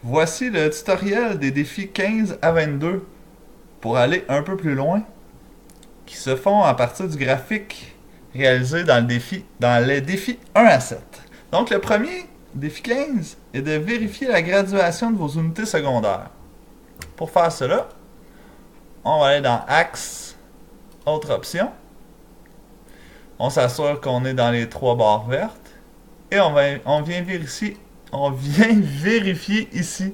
Voici le tutoriel des défis 15 à 22 pour aller un peu plus loin, qui se font à partir du graphique réalisé dans les défis 1 à 7. Donc le premier, défi 15, est de vérifier la graduation de vos unités secondaires. Pour faire cela, on va aller dans Axe, autre option. On s'assure qu'on est dans les trois barres vertes. Et on vient vérifier ici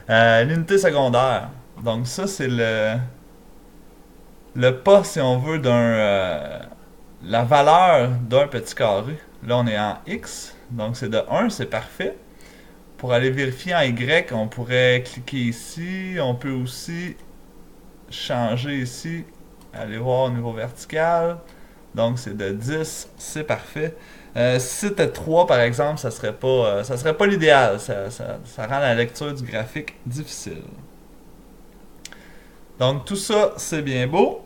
l'unité secondaire. Donc ça, c'est le pas, si on veut, la valeur d'un petit carré. Là, on est en X, donc c'est de 1, c'est parfait. Pour aller vérifier en Y, on pourrait cliquer ici. On peut aussi changer ici, aller voir au niveau vertical. Donc c'est de 10, c'est parfait. Si c'était 3 par exemple, ça serait pas l'idéal. Ça rend la lecture du graphique difficile. Donc tout ça, c'est bien beau.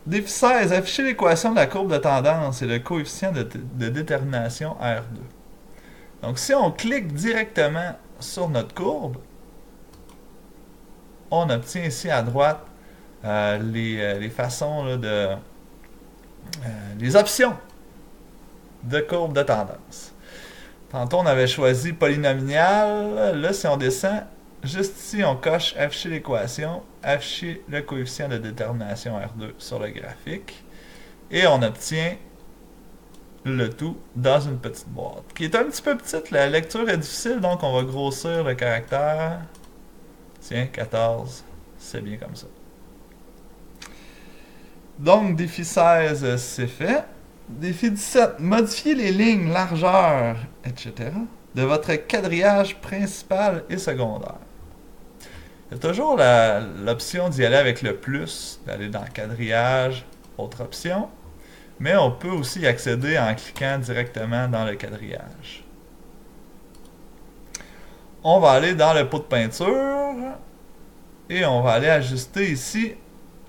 Défi 16, afficher l'équation de la courbe de tendance et le coefficient de détermination R2. Donc si on clique directement sur notre courbe, on obtient ici à droite les façons là, les options de courbe de tendance. Tantôt, on avait choisi polynomial. Là, si on descend, juste ici, on coche afficher l'équation, afficher le coefficient de détermination R2 sur le graphique. Et on obtient le tout dans une petite boîte, qui est un petit peu petite. La lecture est difficile, donc on va grossir le caractère. Tiens, 14, c'est bien comme ça. Donc, défi 16, c'est fait. Défi 17, modifier les lignes, largeur, etc. de votre quadrillage principal et secondaire. Il y a toujours l'option d'y aller avec le plus, d'aller dans quadrillage, autre option. Mais on peut aussi y accéder en cliquant directement dans le quadrillage. On va aller dans le pot de peinture et on va aller ajuster ici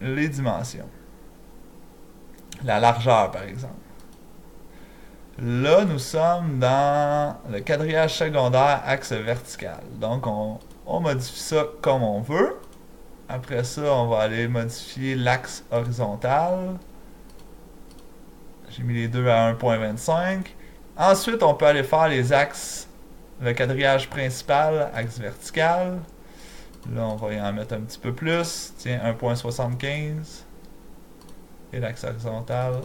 les dimensions. La largeur, par exemple. Là, nous sommes dans le quadrillage secondaire axe vertical. Donc, on modifie ça comme on veut. Après ça, on va aller modifier l'axe horizontal. J'ai mis les deux à 1.25. Ensuite, on peut aller faire les axes, le quadrillage principal, axe vertical. Là, on va y en mettre un petit peu plus. Tiens, 1.75. Et l'axe horizontal,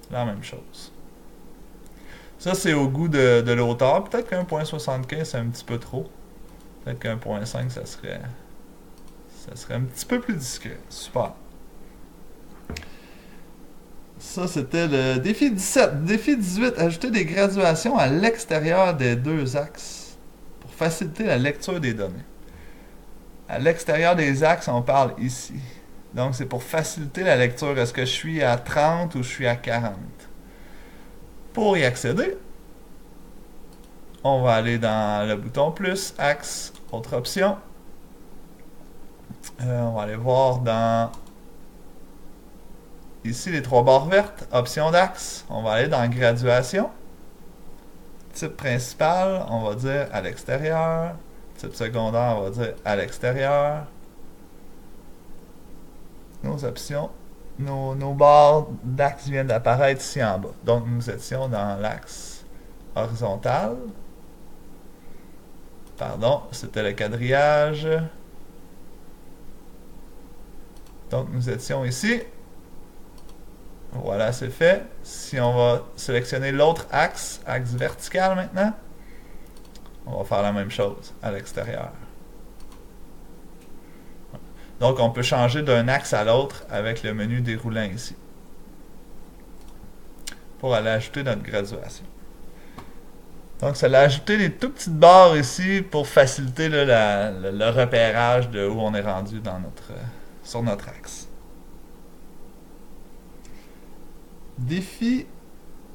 la même chose. Ça, c'est au goût de l'auteur. Peut-être qu'1.75, c'est un petit peu trop. Peut-être qu'1.5, ça serait un petit peu plus discret. Super. Ça, c'était le défi 17. Défi 18, ajouter des graduations à l'extérieur des deux axes pour faciliter la lecture des données. À l'extérieur des axes, on parle ici. Donc, c'est pour faciliter la lecture. Est-ce que je suis à 30 ou je suis à 40? Pour y accéder, on va aller dans le bouton plus, axe, autre option. On va aller voir dans ici les trois barres vertes, option d'axe. On va aller dans graduation. Type principal, on va dire à l'extérieur. Type secondaire, on va dire à l'extérieur. Nos options, nos barres d'axe viennent d'apparaître ici en bas. Donc nous étions dans l'axe horizontal. Pardon, c'était le quadrillage. Donc nous étions ici. Voilà, c'est fait. Si on va sélectionner l'autre axe, axe vertical maintenant, on va faire la même chose à l'extérieur. Donc on peut changer d'un axe à l'autre avec le menu déroulant ici. Pour aller ajouter notre graduation. Donc ça l'a ajouté des tout petites barres ici pour faciliter là, le repérage de où on est rendu sur notre axe. Défi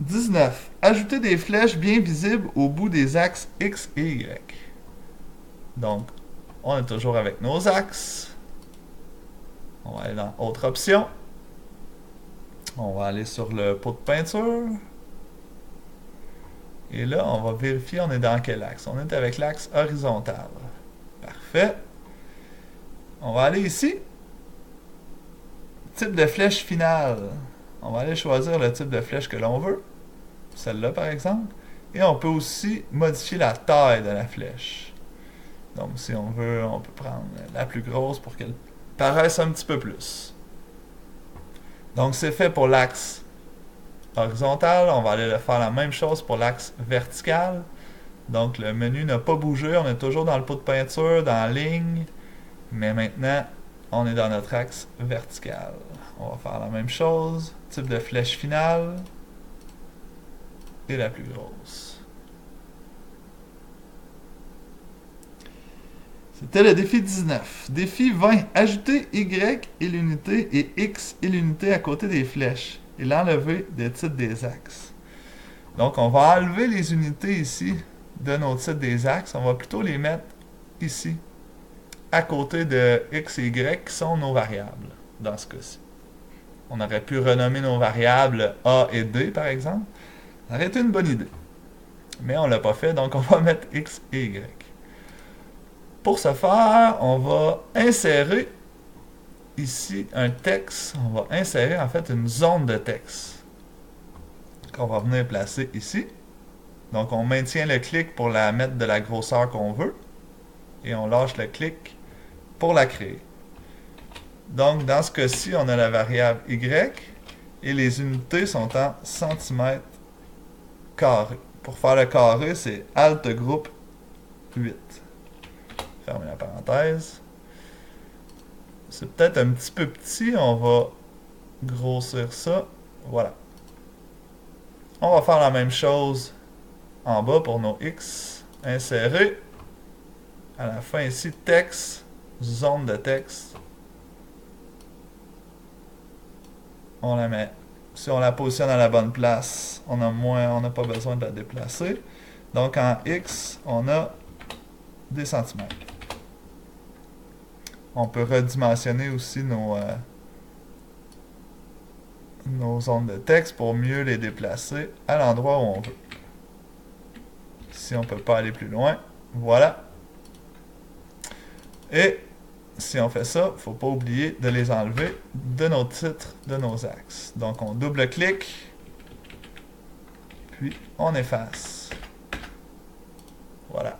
19. Ajouter des flèches bien visibles au bout des axes X et Y. Donc, on est toujours avec nos axes. On va aller dans Autre option. On va aller sur le pot de peinture. Et là, on va vérifier on est dans quel axe. On est avec l'axe horizontal. Parfait. On va aller ici. Type de flèche finale. On va aller choisir le type de flèche que l'on veut. Celle-là, par exemple. Et on peut aussi modifier la taille de la flèche. Donc, si on veut, on peut prendre la plus grosse pour qu'elle paraisse un petit peu plus. Donc, c'est fait pour l'axe horizontal. On va aller faire la même chose pour l'axe vertical. Donc, le menu n'a pas bougé. On est toujours dans le pot de peinture, dans la ligne. Mais maintenant, on est dans notre axe vertical. On va faire la même chose. Type de flèche finale. Et la plus grosse. C'était le défi 19. Défi 20. Ajouter Y et l'unité et X et l'unité à côté des flèches. Et l'enlever des titres des axes. Donc, on va enlever les unités ici de nos titres des axes. On va plutôt les mettre ici, à côté de X et Y qui sont nos variables, dans ce cas-ci. On aurait pu renommer nos variables A et D, par exemple. Ça aurait été une bonne idée. Mais on ne l'a pas fait, donc on va mettre X et Y. Pour ce faire, on va insérer ici un texte. On va insérer en fait une zone de texte qu'on va venir placer ici. Donc on maintient le clic pour la mettre de la grosseur qu'on veut. Et on lâche le clic pour la créer. Donc dans ce cas-ci, on a la variable Y et les unités sont en centimètres carrés. Pour faire le carré, c'est Alt groupe 8. Fermez la parenthèse. C'est peut-être un petit peu petit, on va grossir ça. Voilà. On va faire la même chose en bas pour nos X. Insérer. À la fin ici, texte, zone de texte. On la met. Si on la positionne à la bonne place, on n'a pas besoin de la déplacer. Donc en X, on a des centimètres. On peut redimensionner aussi nos zones de texte pour mieux les déplacer à l'endroit où on veut. Si on ne peut pas aller plus loin, voilà. Et si on fait ça, il ne faut pas oublier de les enlever de nos titres, de nos axes. Donc on double-clique, puis on efface. Voilà.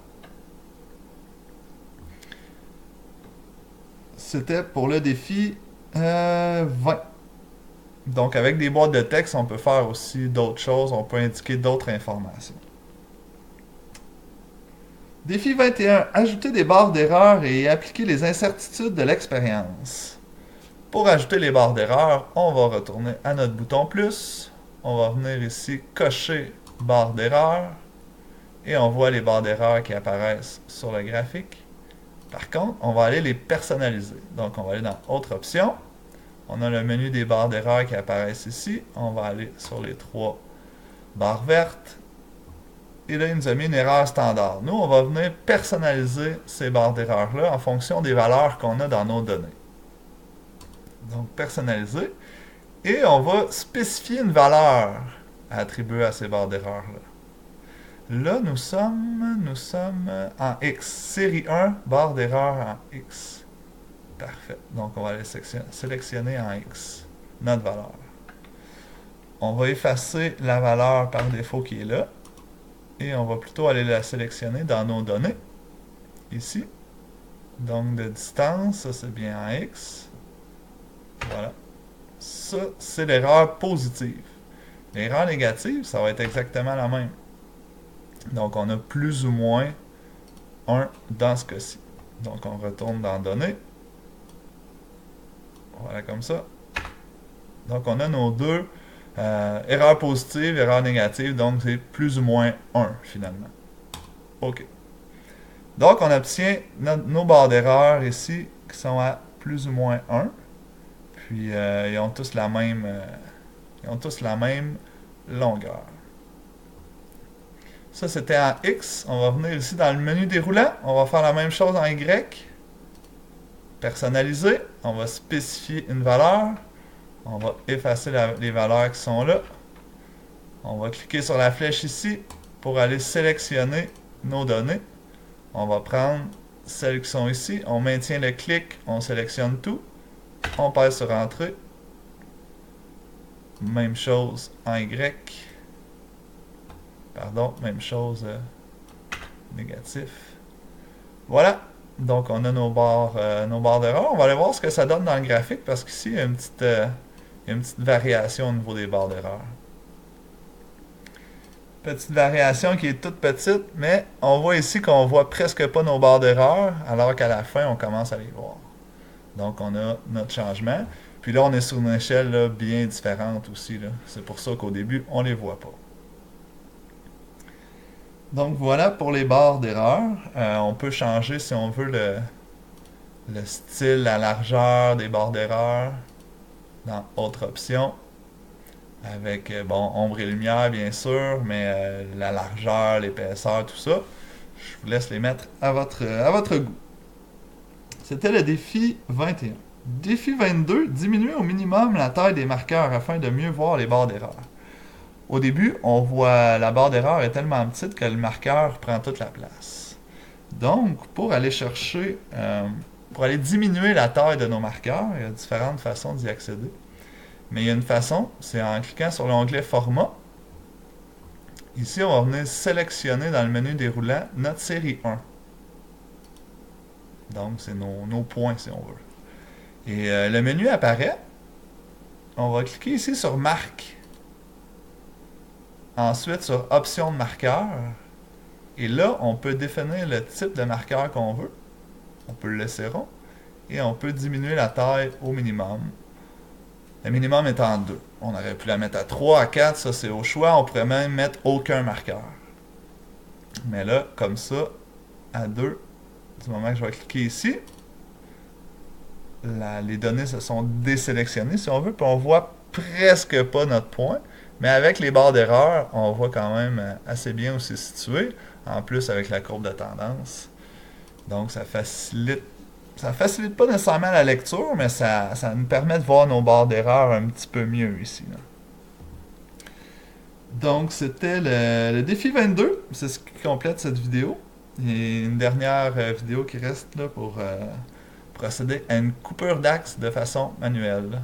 C'était pour le défi 20. Donc avec des boîtes de texte, on peut faire aussi d'autres choses, on peut indiquer d'autres informations. Défi 21. Ajouter des barres d'erreur et appliquer les incertitudes de l'expérience. Pour ajouter les barres d'erreur, on va retourner à notre bouton plus. On va venir ici cocher barre d'erreur. Et on voit les barres d'erreur qui apparaissent sur le graphique. Par contre, on va aller les personnaliser. Donc, on va aller dans Autre option. On a le menu des barres d'erreur qui apparaissent ici. On va aller sur les 3 barres vertes. Et là, il nous a mis une erreur standard. Nous, on va venir personnaliser ces barres d'erreur-là en fonction des valeurs qu'on a dans nos données. Donc, personnaliser. Et on va spécifier une valeur à attribuer à ces barres d'erreur-là. Là, nous sommes en X. Série 1, barre d'erreur en X. Parfait. Donc, on va aller sélectionner en X notre valeur. On va effacer la valeur par défaut qui est là. Et on va plutôt aller la sélectionner dans nos données. Ici. Donc, de distance, ça c'est bien en X. Voilà. Ça, c'est l'erreur positive. L'erreur négative, ça va être exactement la même. Donc, on a plus ou moins 1 dans ce cas-ci. Donc, on retourne dans Données. Voilà, comme ça. Donc, on a nos deux erreurs positives, erreurs négatives. Donc, c'est plus ou moins 1, finalement. OK. Donc, on obtient nos barres d'erreur ici, qui sont à plus ou moins 1. Puis, ils ont tous la même longueur. Ça, c'était en X. On va venir ici dans le menu déroulant. On va faire la même chose en Y. Personnaliser. On va spécifier une valeur. On va effacer les valeurs qui sont là. On va cliquer sur la flèche ici pour aller sélectionner nos données, on va prendre celles qui sont ici, on maintient le clic, on sélectionne tout, on passe sur Entrée. Même chose en Y. Pardon, même chose négatif. Voilà. Donc on a nos barres d'erreur. On va aller voir ce que ça donne dans le graphique parce qu'ici il y a une petite variation au niveau des barres d'erreur. Petite variation qui est toute petite, mais on voit ici qu'on voit presque pas nos barres d'erreur, alors qu'à la fin on commence à les voir. Donc on a notre changement. Puis là on est sur une échelle là, bien différente aussi. C'est pour ça qu'au début on les voit pas. Donc voilà pour les barres d'erreur. On peut changer si on veut le style, la largeur des barres d'erreur dans Autre option. Avec, bon, ombre et lumière bien sûr, mais la largeur, l'épaisseur, tout ça. Je vous laisse les mettre à votre goût. C'était le défi 21. Défi 22, diminuer au minimum la taille des marqueurs afin de mieux voir les barres d'erreur. Au début, on voit la barre d'erreur est tellement petite que le marqueur prend toute la place. Donc, pour aller chercher, pour aller diminuer la taille de nos marqueurs, il y a différentes façons d'y accéder. Mais il y a une façon, c'est en cliquant sur l'onglet Format. Ici, on va venir sélectionner dans le menu déroulant notre série 1. Donc, c'est nos points, si on veut. Et le menu apparaît. On va cliquer ici sur Marque. Ensuite, sur Options de marqueur. Et là, on peut définir le type de marqueur qu'on veut. On peut le laisser rond. Et on peut diminuer la taille au minimum. Le minimum étant 2. On aurait pu la mettre à 3, à 4, ça c'est au choix. On pourrait même mettre aucun marqueur. Mais là, comme ça, à 2, du moment que je vais cliquer ici, les données se sont désélectionnées, si on veut, puis on voit presque pas notre point. Mais avec les barres d'erreur, on voit quand même assez bien où c'est situé. En plus, avec la courbe de tendance. Donc, ça facilite pas nécessairement la lecture, mais ça nous permet de voir nos barres d'erreur un petit peu mieux ici. Là. Donc, c'était le défi 22. C'est ce qui complète cette vidéo. Il y a une dernière vidéo qui reste là pour procéder à une coupure d'axe de façon manuelle.